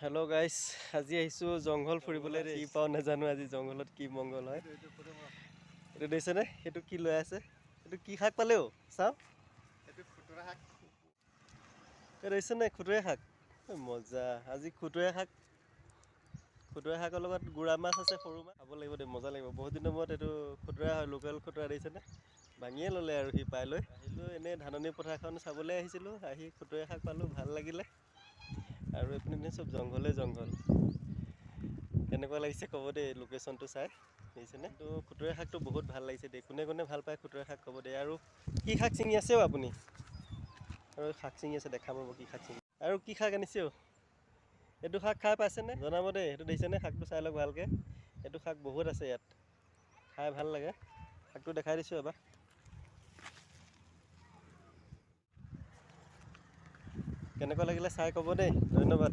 Hello' গাইছ, আজি আহিছোঁ জংঘল ফুৰিবলৈ। কি পাওঁ নাজানো, আজি জংঘলত কি মংগল হয়। এইটো দেখিছেনে? সেইটো কি লৈ আছে? এইটো কি শাক পালেও চাওঁ। এইটো খুতুৰা শাক। এই দেখিছেনে? খুতুৰা শাক। মজা, আজি খুতুৰা শাকৰ লগত গুড়া মাছ আছে, সৰু মাছ। খাব লাগিব দেই, মজা লাগিব। বহুত দিনৰ মূৰত এইটো খুতুৰা হয়, লোকেল খুতুৰা দেখিছেনে? ভাঙিয়ে ল'লে আৰু সি পাই লৈ। আহিলোঁ এনেই ধাননি পথাৰখন চাবলৈ আহিছিলোঁ, আহি খুতুৰা শাক পালোঁ, ভাল লাগিলে। আৰু এইপিনে চব জংঘলে জংঘল। কেনেকুৱা লাগিছে ক'ব দেই লোকেশ্যনটো চাই, দেখিছেনে? তো খুতুৰা শাকটো বহুত ভাল লাগিছে দেই। কোনে কোনে ভাল পায় খুতুৰা শাক ক'ব দেই। আৰু কি শাক ছিঙি আছে অ' আপুনি? আৰু শাক ছিঙি আছে, দেখাব কি শাক ছিঙি। আৰু কি শাক আনিছে অ'? এইটো শাক খাই পাইছেনে? জনাব দেই। সেইটো দেখিছেনে? শাকটো চাই লওক ভালকৈ। এইটো শাক বহুত আছে ইয়াত, খাই ভাল লাগে। শাকটো দেখাই দিছোঁ এবাৰ। কেনেকুৱা লাগিলে চাই ক'ব দেই। ধন্যবাদ।